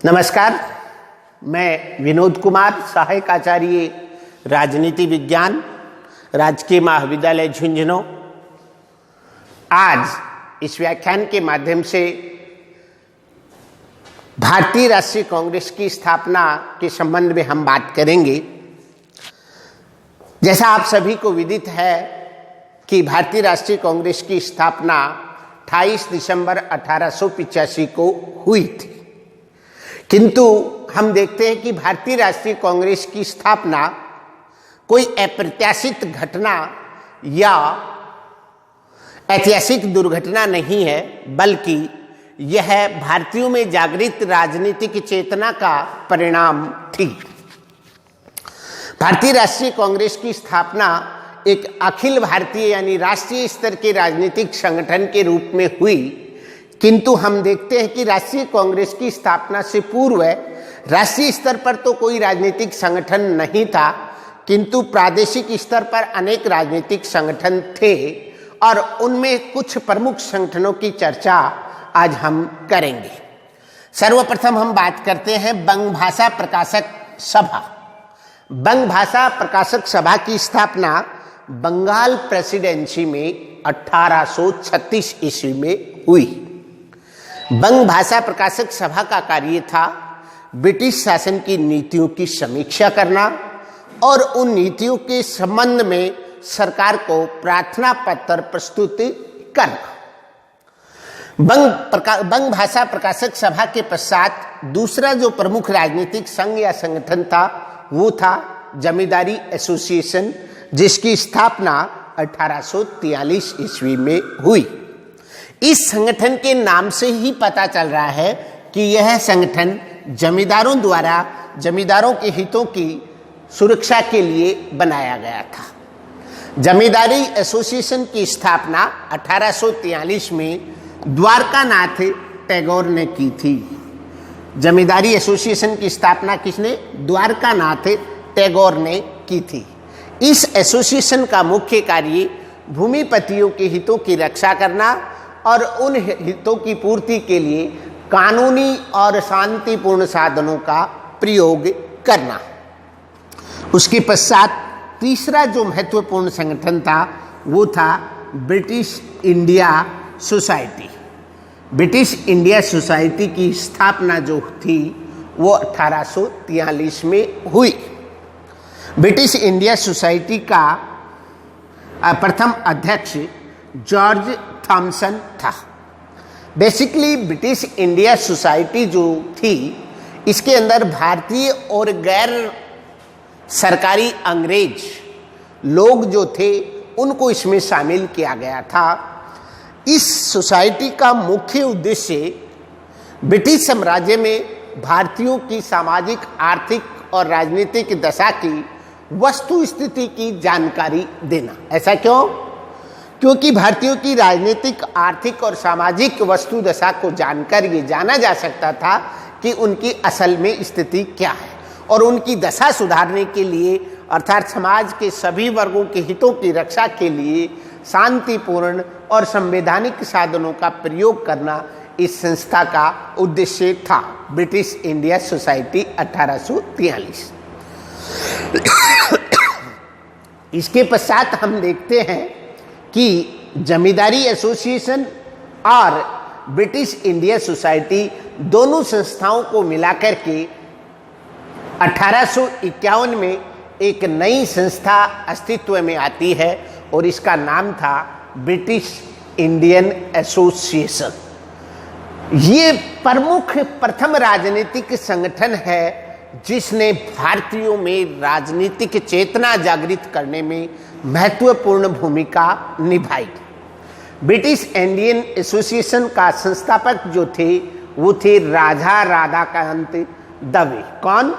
नमस्कार, मैं विनोद कुमार, सहायक आचार्य राजनीति विज्ञान, राजकीय महाविद्यालय झुंझुनू। आज इस व्याख्यान के माध्यम से भारतीय राष्ट्रीय कांग्रेस की स्थापना के संबंध में हम बात करेंगे। जैसा आप सभी को विदित है कि भारतीय राष्ट्रीय कांग्रेस की स्थापना 28 दिसंबर 1885 को हुई थी, किंतु हम देखते हैं कि भारतीय राष्ट्रीय कांग्रेस की स्थापना कोई अप्रत्याशित घटना या ऐतिहासिक दुर्घटना नहीं है, बल्कि यह भारतीयों में जागृत राजनीतिक चेतना का परिणाम थी। भारतीय राष्ट्रीय कांग्रेस की स्थापना एक अखिल भारतीय यानी राष्ट्रीय स्तर के राजनीतिक संगठन के रूप में हुई, किंतु हम देखते हैं कि राष्ट्रीय कांग्रेस की स्थापना से पूर्व राष्ट्रीय स्तर पर तो कोई राजनीतिक संगठन नहीं था, किंतु प्रादेशिक स्तर पर अनेक राजनीतिक संगठन थे और उनमें कुछ प्रमुख संगठनों की चर्चा आज हम करेंगे। सर्वप्रथम हम बात करते हैं बंग भाषा प्रकाशक सभा। बंग भाषा प्रकाशक सभा की स्थापना बंगाल प्रेसिडेंसी में 1836 ईस्वी में हुई। बंग भाषा प्रकाशक सभा का कार्य था ब्रिटिश शासन की नीतियों की समीक्षा करना और उन नीतियों के संबंध में सरकार को प्रार्थना पत्र प्रस्तुत करना। बंग भाषा प्रकाशक सभा के पश्चात दूसरा जो प्रमुख राजनीतिक संघ या संगठन था वो था जमींदारी एसोसिएशन, जिसकी स्थापना 1843 ईस्वी में हुई। इस संगठन के नाम से ही पता चल रहा है कि यह संगठन जमींदारों द्वारा जमींदारों के हितों की सुरक्षा के लिए बनाया गया था। जमींदारी एसोसिएशन की स्थापना 1843 में द्वारकानाथ टैगोर ने की थी। जमींदारी एसोसिएशन की स्थापना किसने? द्वारकानाथ टैगोर ने की थी। इस एसोसिएशन का मुख्य कार्य भूमिपतियों के हितों की रक्षा करना और उन हितों की पूर्ति के लिए कानूनी और शांतिपूर्ण साधनों का प्रयोग करना। उसके पश्चात तीसरा जो महत्वपूर्ण संगठन था वो था British India society. British India society की स्थापना जो थी वो 1843 में हुई। ब्रिटिश इंडिया सोसाइटी का प्रथम अध्यक्ष जॉर्ज थॉमसन था। बेसिकली ब्रिटिश इंडिया सोसाइटी जो थी, इसके अंदर भारतीय और गैर सरकारी अंग्रेज लोग जो थे उनको इसमें शामिल किया गया था। इस सोसाइटी का मुख्य उद्देश्य ब्रिटिश साम्राज्य में भारतीयों की सामाजिक, आर्थिक और राजनीतिक दशा की वस्तु स्थिति की जानकारी देना। ऐसा क्यों? क्योंकि भारतीयों की राजनीतिक, आर्थिक और सामाजिक वस्तु दशा को जानकर ये जाना जा सकता था कि उनकी असल में स्थिति क्या है, और उनकी दशा सुधारने के लिए अर्थात समाज के सभी वर्गों के हितों की रक्षा के लिए शांतिपूर्ण और संवैधानिक साधनों का प्रयोग करना इस संस्था का उद्देश्य था। British India society 1843। इसके पश्चात हम देखते हैं कि जमींदारी एसोसिएशन और ब्रिटिश इंडिया सोसाइटी दोनों संस्थाओं को मिलाकर के 1851 में एक नई संस्था अस्तित्व में आती है और इसका नाम था ब्रिटिश इंडियन एसोसिएशन। ये प्रमुख प्रथम राजनीतिक संगठन है जिसने भारतीयों में राजनीतिक चेतना जागृत करने में महत्वपूर्ण भूमिका निभाई। ब्रिटिश इंडियन एसोसिएशन का संस्थापक जो थे वो थे राजा राधाकांत दवे। कौन?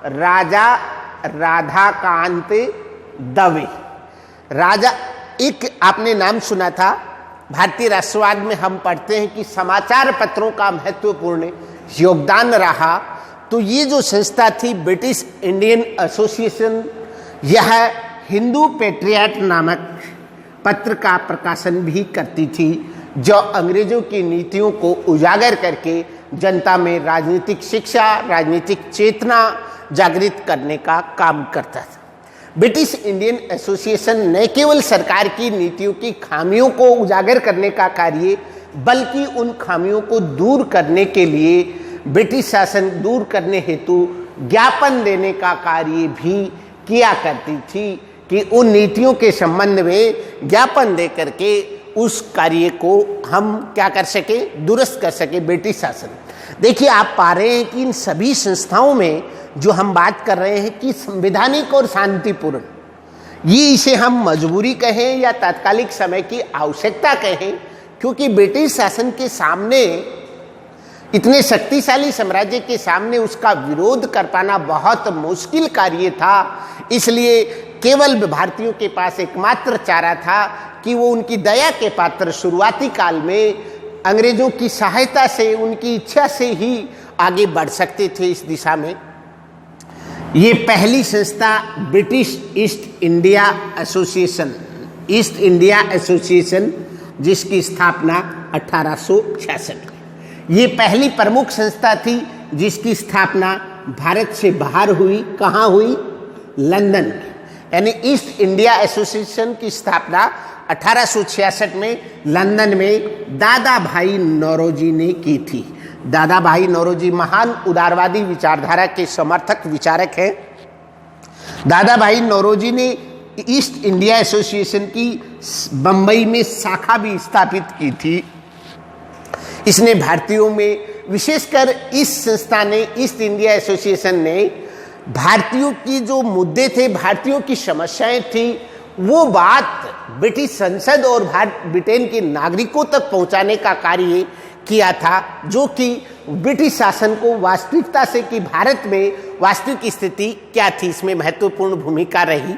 राजा राधाकांत दवे। राजा, एक आपने नाम सुना था, भारतीय राष्ट्रवाद में हम पढ़ते हैं कि समाचार पत्रों का महत्वपूर्ण योगदान रहा। तो ये जो संस्था थी ब्रिटिश इंडियन एसोसिएशन, यह हिंदू पेट्रियट नामक पत्र का प्रकाशन भी करती थी, जो अंग्रेजों की नीतियों को उजागर करके जनता में राजनीतिक शिक्षा, राजनीतिक चेतना जागृत करने का काम करता था। ब्रिटिश इंडियन एसोसिएशन न केवल सरकार की नीतियों की खामियों को उजागर करने का कार्य, बल्कि उन खामियों को दूर करने के लिए, ब्रिटिश शासन दूर करने हेतु ज्ञापन देने का कार्य भी किया करती थी कि उन नीतियों के संबंध में ज्ञापन दे करके उस कार्य को हम क्या कर सके, दुरुस्त कर सके ब्रिटिश शासन। देखिए, आप पा रहे हैं कि इन सभी संस्थाओं में जो हम बात कर रहे हैं कि संवैधानिक और शांतिपूर्ण, ये इसे हम मजबूरी कहें या तात्कालिक समय की आवश्यकता कहें, क्योंकि ब्रिटिश शासन के सामने, इतने शक्तिशाली साम्राज्य के सामने उसका विरोध कर पाना बहुत मुश्किल कार्य था। इसलिए केवल भारतीयों के पास एकमात्र चारा था कि वो उनकी दया के पात्र शुरुआती काल में अंग्रेजों की सहायता से, उनकी इच्छा से ही आगे बढ़ सकते थे इस दिशा में। ये पहली संस्था British east India association, east India association, जिसकी स्थापना 1866 में, ये पहली प्रमुख संस्था थी जिसकी स्थापना भारत से बाहर हुई। कहाँ हुई? लंदन में। यानी ईस्ट इंडिया एसोसिएशन की स्थापना 1866 में लंदन में दादा भाई नौरोजी ने की थी। दादा भाई नौरोजी महान उदारवादी विचारधारा के समर्थक विचारक हैं। दादा भाई नौरोजी ने ईस्ट इंडिया एसोसिएशन की बंबई में शाखा भी स्थापित की थी। इसने भारतीयों में, विशेषकर इस संस्था ने, ईस्ट इंडिया एसोसिएशन ने भारतीयों की जो मुद्दे थे, भारतीयों की समस्याएं थी, वो बात ब्रिटिश संसद और ब्रिटेन के नागरिकों तक पहुंचाने का कार्य किया था, जो कि ब्रिटिश शासन को वास्तविकता से कि भारत में वास्तविक स्थिति क्या थी, इसमें महत्वपूर्ण भूमिका रही।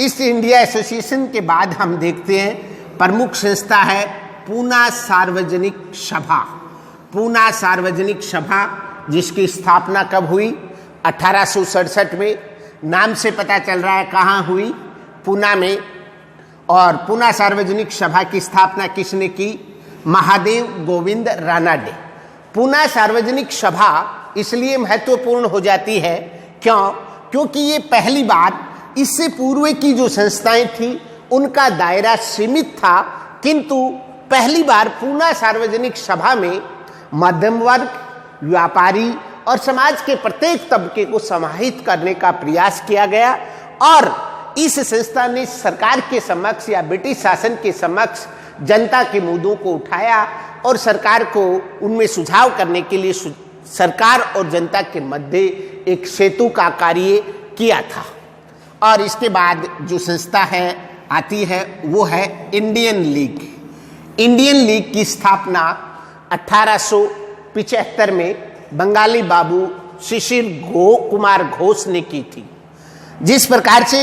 ईस्ट इंडिया एसोसिएशन के बाद हम देखते हैं प्रमुख संस्था है पूना सार्वजनिक सभा। पूना सार्वजनिक सभा, जिसकी स्थापना कब हुई? 1867 में। नाम से पता चल रहा है कहाँ हुई? पूना में। और पूना सार्वजनिक सभा की स्थापना किसने की? महादेव गोविंद रानाडे। पूना सार्वजनिक सभा इसलिए महत्वपूर्ण हो जाती है, क्योंकि ये पहली बार, इससे पूर्व की जो संस्थाएं थी उनका दायरा सीमित था, किंतु पहली बार पूना सार्वजनिक सभा में मध्यम वर्ग, व्यापारी और समाज के प्रत्येक तबके को समाहित करने का प्रयास किया गया। और इस संस्था ने सरकार के समक्ष या ब्रिटिश शासन के समक्ष जनता के मुद्दों को उठाया और सरकार को उनमें सुझाव करने के लिए सरकार और जनता के मध्य एक सेतु का कार्य किया था। और इसके बाद जो संस्था है आती है वो है इंडियन लीग। इंडियन लीग की स्थापना 1875 में बंगाली बाबू शिशिर कुमार घोष ने की थी। जिस प्रकार से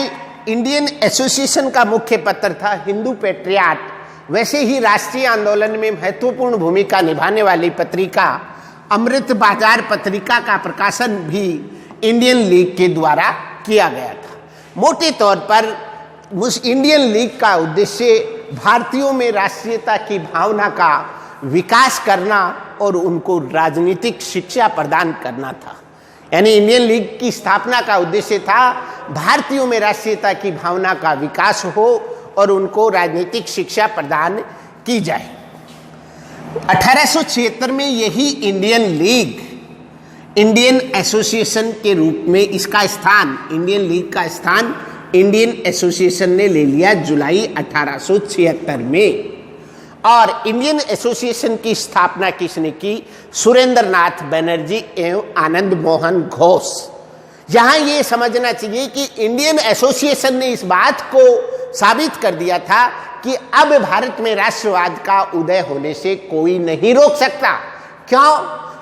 इंडियन एसोसिएशन का मुख्य पत्र था हिंदू पेट्रियाट, वैसे ही राष्ट्रीय आंदोलन में महत्वपूर्ण भूमिका निभाने वाली पत्रिका अमृत बाजार पत्रिका का प्रकाशन भी इंडियन लीग के द्वारा किया गया था। मोटे तौर पर उस इंडियन लीग का उद्देश्य भारतीयों में राष्ट्रीयता की भावना का विकास करना और उनको राजनीतिक शिक्षा प्रदान करना था। यानी इंडियन लीग की स्थापना का उद्देश्य था भारतीयों में राष्ट्रीयता की भावना का विकास हो और उनको राजनीतिक शिक्षा प्रदान की जाए। 1876 में यही इंडियन लीग इंडियन एसोसिएशन के रूप में इसका स्थान, इंडियन लीग का स्थान इंडियन एसोसिएशन ने ले लिया जुलाई 1876 में। और इंडियन एसोसिएशन की स्थापना किसने की? सुरेंद्र नाथ बनर्जी एवं आनंद मोहन घोष। यहाँ ये समझना चाहिए कि इंडियन एसोसिएशन ने इस बात को साबित कर दिया था कि अब भारत में राष्ट्रवाद का उदय होने से कोई नहीं रोक सकता। क्यों?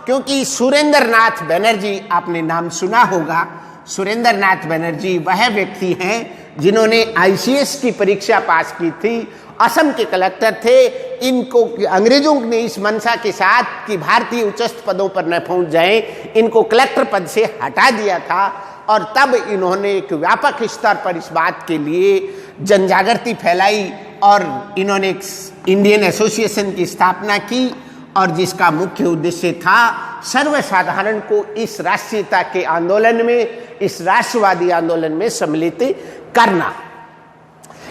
क्योंकि सुरेंद्र नाथ बनर्जी, आपने नाम सुना होगा, सुरेंद्र नाथ बनर्जी वह व्यक्ति हैं जिन्होंने आईसीएस की परीक्षा पास की थी, असम के कलेक्टर थे। इनको अंग्रेजों ने इस मंशा के साथ कि भारतीय उच्चस्थ पदों पर न पहुंच जाएं, इनको कलेक्टर पद से हटा दिया था। और तब इन्होंने एक व्यापक स्तर पर इस बात के लिए जनजागृति फैलाई और इन्होंने एक इंडियन एसोसिएशन की स्थापना की और जिसका मुख्य उद्देश्य था सर्वसाधारण को इस राष्ट्रीयता के आंदोलन में, इस राष्ट्रवादी आंदोलन में सम्मिलित करना।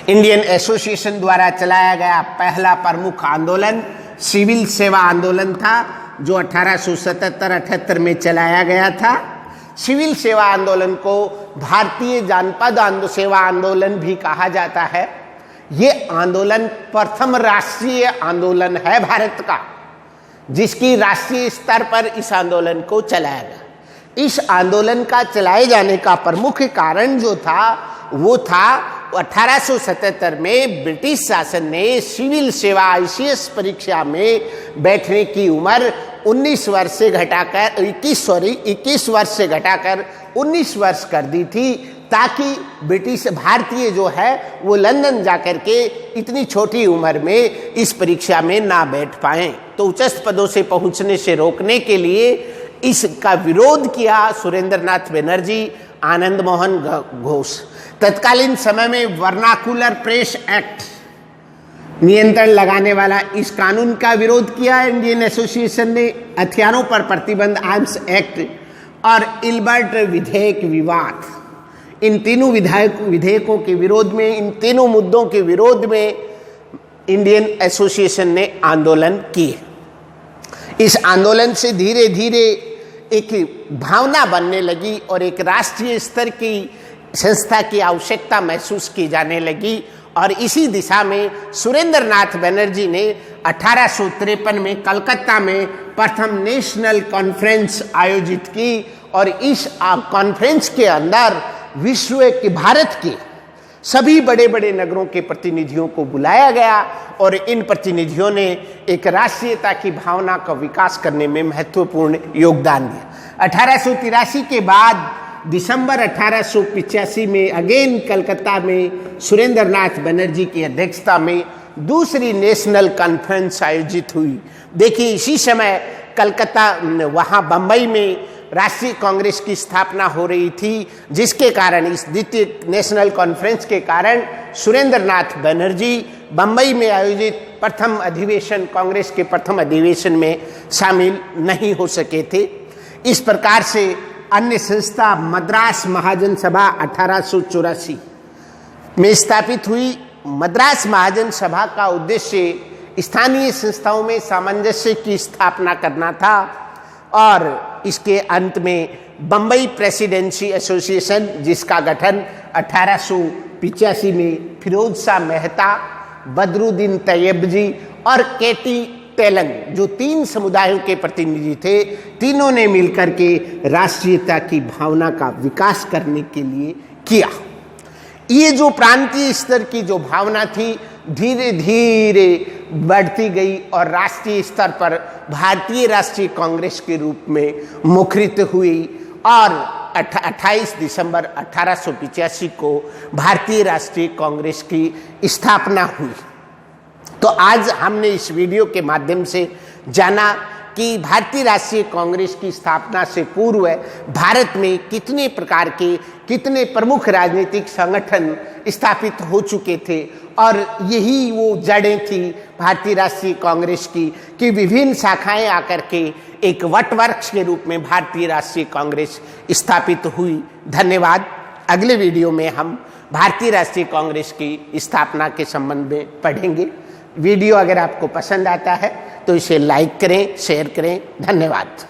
इंडियन एसोसिएशन द्वारा चलाया गया पहला प्रमुख आंदोलन सिविल सेवा आंदोलन था, जो 1877-78 में चलाया गया था। सिविल सेवा आंदोलन को भारतीय जनपद सेवा आंदोलन भी कहा जाता है। ये आंदोलन प्रथम राष्ट्रीय आंदोलन है भारत का, जिसकी राष्ट्रीय स्तर पर इस आंदोलन को चलाया गया। इस आंदोलन का चलाए जाने का प्रमुख कारण जो था वो था 1877 में ब्रिटिश शासन ने सिविल सेवा आईसीएस परीक्षा में बैठने की उम्र 21 वर्ष से घटाकर 21 वर्ष से घटाकर 19 वर्ष कर दी थी, ताकि ब्रिटिश भारतीय जो है वो लंदन जाकर के इतनी छोटी उम्र में इस परीक्षा में ना बैठ पाएं। तो उच्चस्थ पदों से पहुंचने से रोकने के लिए इसका विरोध किया सुरेंद्रनाथ बनर्जी, आनंद मोहन घोष। तत्कालीन समय में वर्नाकुलर प्रेस एक्ट, नियंत्रण लगाने वाला इस कानून का विरोध किया इंडियन एसोसिएशन ने। हथियारों पर प्रतिबंध आर्म्स एक्ट और इल्बर्ट विधेयक विवाद, इन तीनों विधेयकों के विरोध में, इन तीनों मुद्दों के विरोध में इंडियन एसोसिएशन ने आंदोलन किए। इस आंदोलन से धीरे धीरे एक भावना बनने लगी और एक राष्ट्रीय स्तर की संस्था की आवश्यकता महसूस की जाने लगी। और इसी दिशा में सुरेंद्रनाथ बनर्जी ने 1853 में कलकत्ता में प्रथम नेशनल कॉन्फ्रेंस आयोजित की और इस कॉन्फ्रेंस के अंदर विश्व के, भारत के सभी बड़े बड़े नगरों के प्रतिनिधियों को बुलाया गया और इन प्रतिनिधियों ने एक राष्ट्रीयता की भावना का विकास करने में महत्वपूर्ण योगदान दिया। 1883 के बाद दिसंबर 1885 में अगेन कलकत्ता में सुरेंद्रनाथ बनर्जी की अध्यक्षता में दूसरी नेशनल कॉन्फ्रेंस आयोजित हुई। देखिए, इसी समय कलकत्ता, वहाँ बम्बई में राष्ट्रीय कांग्रेस की स्थापना हो रही थी, जिसके कारण इस द्वितीय नेशनल कॉन्फ्रेंस के कारण सुरेंद्रनाथ बनर्जी बम्बई में आयोजित प्रथम अधिवेशन, कांग्रेस के प्रथम अधिवेशन में शामिल नहीं हो सके थे। इस प्रकार से अन्य संस्था मद्रास महाजन सभा 1884 में स्थापित हुई। मद्रास महाजन सभा का उद्देश्य स्थानीय संस्थाओं में सामंजस्य की स्थापना करना था और इसके अंत में बम्बई प्रेसिडेंसी एसोसिएशन, जिसका गठन 1885 में फिरोज शाह मेहता, बदरुद्दीन तैयबजी और केटी तेलंग, जो तीन समुदायों के प्रतिनिधि थे, तीनों ने मिलकर के राष्ट्रीयता की भावना का विकास करने के लिए किया। ये जो प्रांतीय स्तर की जो भावना थी धीरे धीरे बढ़ती गई और राष्ट्रीय स्तर पर भारतीय राष्ट्रीय कांग्रेस के रूप में मुखरित हुई और 28 दिसंबर 1885 को भारतीय राष्ट्रीय कांग्रेस की स्थापना हुई। तो आज हमने इस वीडियो के माध्यम से जाना कि भारतीय राष्ट्रीय कांग्रेस की स्थापना से पूर्व भारत में कितने प्रकार के, कितने प्रमुख राजनीतिक संगठन स्थापित हो चुके थे और यही वो जड़ें थी भारतीय राष्ट्रीय कांग्रेस की कि विभिन्न शाखाएं आकर के एक वटवृक्ष के रूप में भारतीय राष्ट्रीय कांग्रेस स्थापित हुई। धन्यवाद। अगले वीडियो में हम भारतीय राष्ट्रीय कांग्रेस की स्थापना के संबंध में पढ़ेंगे। वीडियो अगर आपको पसंद आता है तो इसे लाइक करें, शेयर करें। धन्यवाद।